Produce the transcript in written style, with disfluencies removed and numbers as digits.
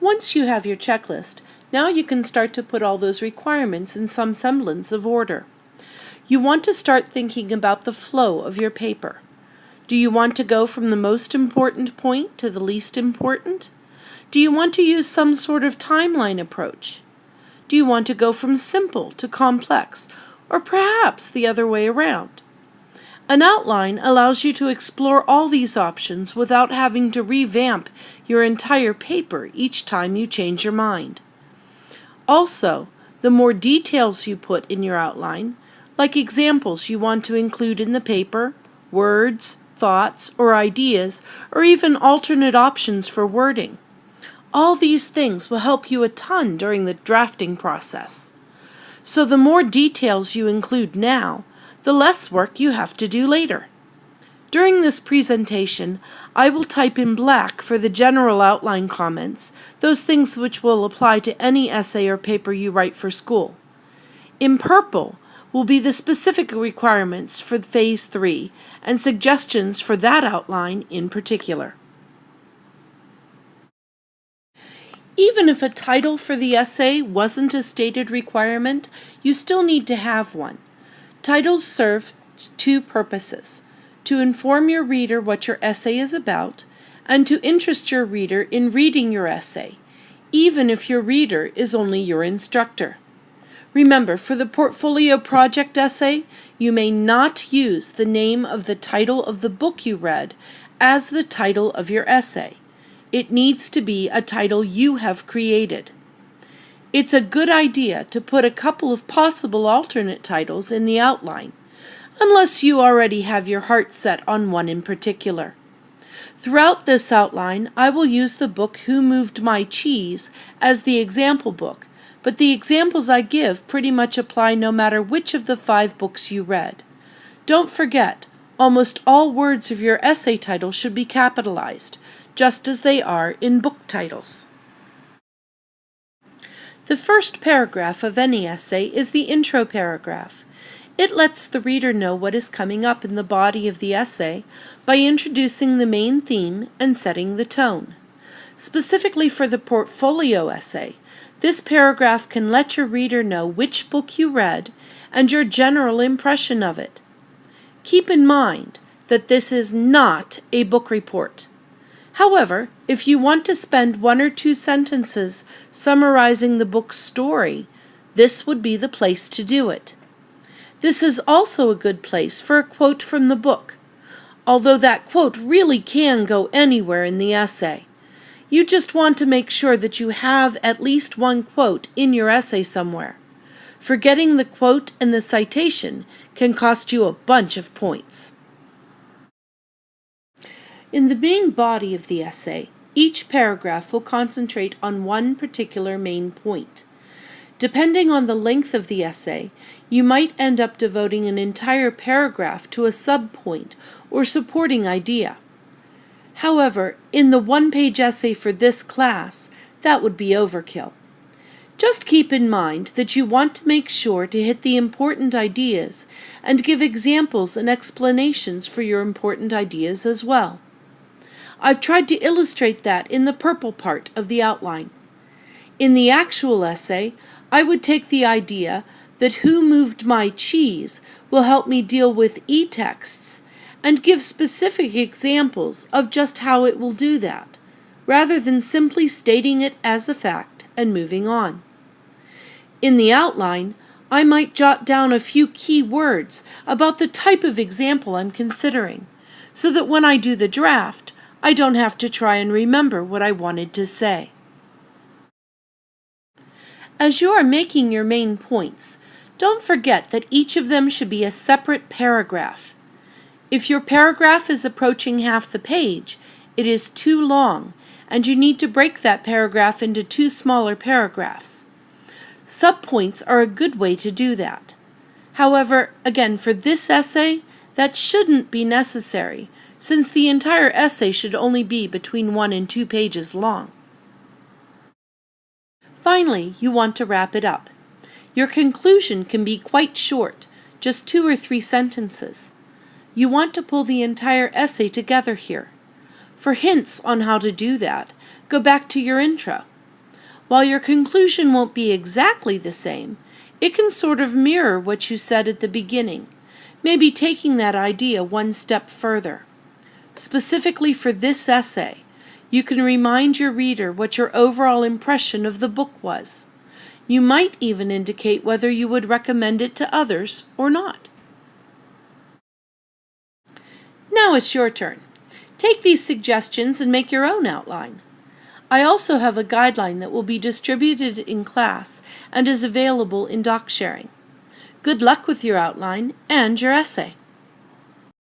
Once you have your checklist, now you can start to put all those requirements in some semblance of order. You want to start thinking about the flow of your paper. Do you want to go from the most important point to the least important? Do you want to use some sort of timeline approach? Do you want to go from simple to complex, or perhaps the other way around? An outline allows you to explore all these options without having to revamp your entire paper each time you change your mind. Also, the more details you put in your outline, like examples you want to include in the paper, words, thoughts, or ideas, or even alternate options for wording. All these things will help you a ton during the drafting process. So the more details you include now, the less work you have to do later. During this presentation, I will type in black for the general outline comments, those things which will apply to any essay or paper you write for school. In purple will be the specific requirements for Phase 3 and suggestions for that outline in particular. Even if a title for the essay wasn't a stated requirement, you still need to have one. Titles serve two purposes: to inform your reader what your essay is about, and to interest your reader in reading your essay, even if your reader is only your instructor. Remember, for the portfolio project essay, you may not use the name of the title of the book you read as the title of your essay. It needs to be a title you have created. It's a good idea to put a couple of possible alternate titles in the outline, unless you already have your heart set on one in particular. Throughout this outline, I will use the book Who Moved My Cheese as the example book, but the examples I give pretty much apply no matter which of the 5 books you read. Don't forget, almost all words of your essay title should be capitalized, just as they are in book titles. The first paragraph of any essay is the intro paragraph. It lets the reader know what is coming up in the body of the essay by introducing the main theme and setting the tone. Specifically for the portfolio essay, this paragraph can let your reader know which book you read and your general impression of it. Keep in mind that this is not a book report. However, if you want to spend 1 or 2 sentences summarizing the book's story, this would be the place to do it. This is also a good place for a quote from the book, although that quote really can go anywhere in the essay. You just want to make sure that you have at least one quote in your essay somewhere. Forgetting the quote and the citation can cost you a bunch of points. In the main body of the essay, each paragraph will concentrate on one particular main point. Depending on the length of the essay, you might end up devoting an entire paragraph to a subpoint or supporting idea. However, in the 1-page essay for this class, that would be overkill. Just keep in mind that you want to make sure to hit the important ideas and give examples and explanations for your important ideas as well. I've tried to illustrate that in the purple part of the outline. In the actual essay, I would take the idea that Who Moved My Cheese will help me deal with e-texts and give specific examples of just how it will do that, rather than simply stating it as a fact and moving on. In the outline, I might jot down a few key words about the type of example I'm considering, so that when I do the draft, I don't have to try and remember what I wanted to say. As you are making your main points, don't forget that each of them should be a separate paragraph. If your paragraph is approaching half the page, it is too long, and you need to break that paragraph into 2 smaller paragraphs. Subpoints are a good way to do that. However, again, for this essay, that shouldn't be necessary, since the entire essay should only be between 1 and 2 pages long. Finally, you want to wrap it up. Your conclusion can be quite short, just 2 or 3 sentences. You want to pull the entire essay together here. For hints on how to do that, go back to your intro. While your conclusion won't be exactly the same, it can sort of mirror what you said at the beginning, maybe taking that idea one step further. Specifically for this essay, you can remind your reader what your overall impression of the book was. You might even indicate whether you would recommend it to others or not. Now it's your turn. Take these suggestions and make your own outline. I also have a guideline that will be distributed in class and is available in DocSharing. Good luck with your outline and your essay.